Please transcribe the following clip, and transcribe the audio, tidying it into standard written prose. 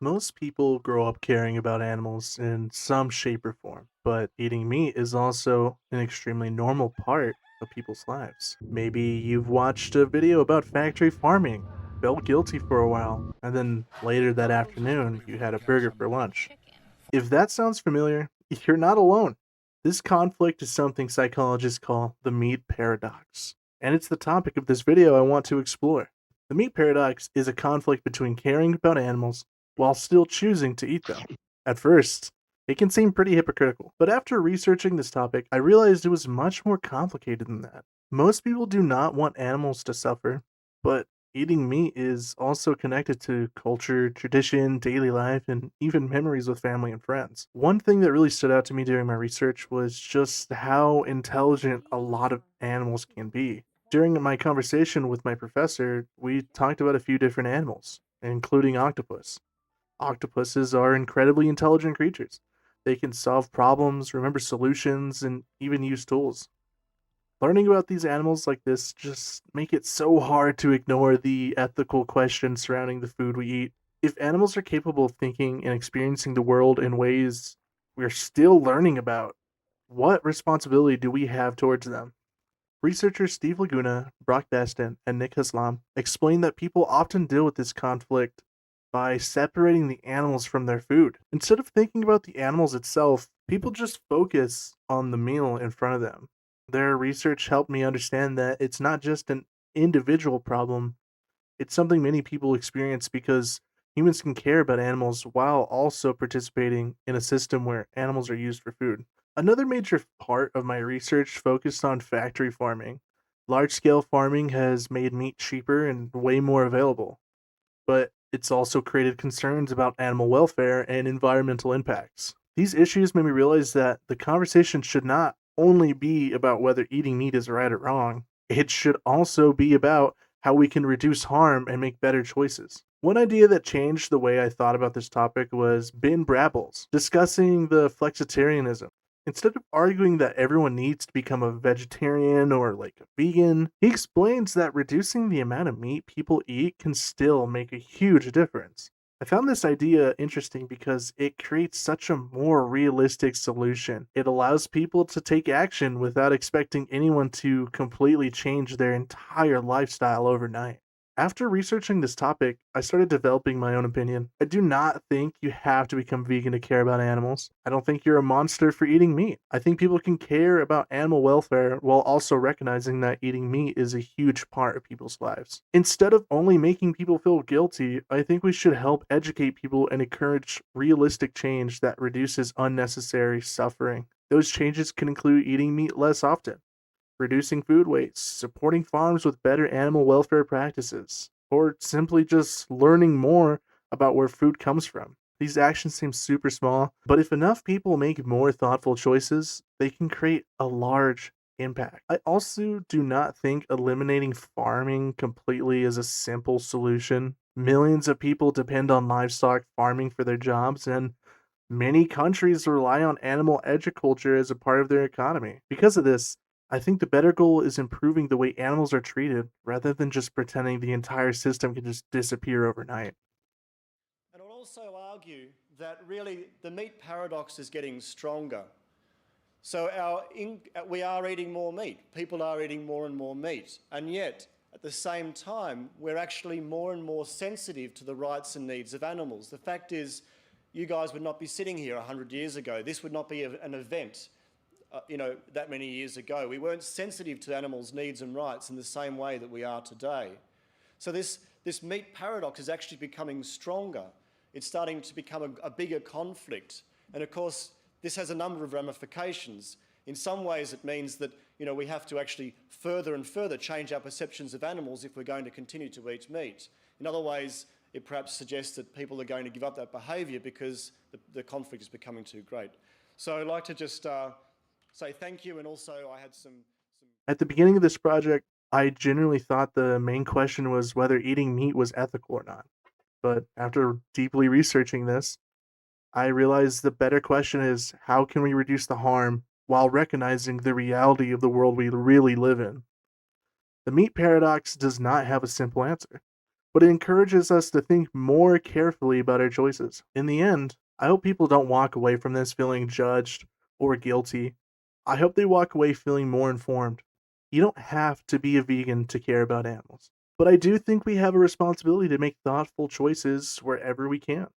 Most people grow up caring about animals in some shape or form, but eating meat is also an extremely normal part of people's lives. Maybe you've watched a video about factory farming, felt guilty for a while, and then later that afternoon you had a burger for lunch. If that sounds familiar, you're not alone. This conflict is something psychologists call the meat paradox, and it's the topic of this video I want to explore. The meat paradox is a conflict between caring about animals while still choosing to eat them. At first, it can seem pretty hypocritical, but after researching this topic, I realized it was much more complicated than that. Most people do not want animals to suffer, but eating meat is also connected to culture, tradition, daily life, and even memories with family and friends. One thing that really stood out to me during my research was just how intelligent a lot of animals can be. During my conversation with my professor, we talked about a few different animals, including octopus. Octopuses are incredibly intelligent creatures. They can solve problems, remember solutions, and even use tools. Learning about these animals like this just make it so hard to ignore the ethical questions surrounding the food we eat. If animals are capable of thinking and experiencing the world in ways we're still learning about, what responsibility do we have towards them? Researchers Steve Laguna, Brock Baston, and Nick Haslam explain that people often deal with this conflict by separating the animals from their food. Instead of thinking about the animals itself, people just focus on the meal in front of them. Their research helped me understand that it's not just an individual problem, it's something many people experience because humans can care about animals while also participating in a system where animals are used for food. Another major part of my research focused on factory farming. Large scale farming has made meat cheaper and way more available, but it's also created concerns about animal welfare and environmental impacts. These issues made me realize that the conversation should not only be about whether eating meat is right or wrong, it should also be about how we can reduce harm and make better choices. One idea that changed the way I thought about this topic was Ben Brabble's discussing the flexitarianism. Instead of arguing that everyone needs to become a vegetarian or like a vegan, he explains that reducing the amount of meat people eat can still make a huge difference. I found this idea interesting because it creates such a more realistic solution. It allows people to take action without expecting anyone to completely change their entire lifestyle overnight. After researching this topic, I started developing my own opinion. I do not think you have to become vegan to care about animals. I don't think you're a monster for eating meat. I think people can care about animal welfare while also recognizing that eating meat is a huge part of people's lives. Instead of only making people feel guilty, I think we should help educate people and encourage realistic change that reduces unnecessary suffering. Those changes can include eating meat less often, reducing food waste, supporting farms with better animal welfare practices, or simply just learning more about where food comes from. These actions seem super small, but if enough people make more thoughtful choices, they can create a large impact. I also do not think eliminating farming completely is a simple solution. Millions of people depend on livestock farming for their jobs, and many countries rely on animal agriculture as a part of their economy. Because of this, I think the better goal is improving the way animals are treated rather than just pretending the entire system can just disappear overnight. And I'll also argue that really the meat paradox is getting stronger. So we are eating more meat. People are eating more and more meat. And yet, at the same time, we're actually more and more sensitive to the rights and needs of animals. The fact is, you guys would not be sitting here 100 years ago. This would not be an event, that many years ago. We weren't sensitive to animals' needs and rights in the same way that we are today. So this meat paradox is actually becoming stronger. It's starting to become a bigger conflict. And of course, this has a number of ramifications. In some ways, it means that we have to actually further and further change our perceptions of animals if we're going to continue to eat meat. In other ways, it perhaps suggests that people are going to give up that behaviour because the conflict is becoming too great. So I'd like to just say thank you, and also I had some. At the beginning of this project, I genuinely thought the main question was whether eating meat was ethical or not. But after deeply researching this, I realized the better question is how can we reduce the harm while recognizing the reality of the world we really live in? The meat paradox does not have a simple answer. but it encourages us to think more carefully about our choices. In the end, I hope people don't walk away from this feeling judged or guilty. I hope they walk away feeling more informed. You don't have to be a vegan to care about animals, but I do think we have a responsibility to make thoughtful choices wherever we can.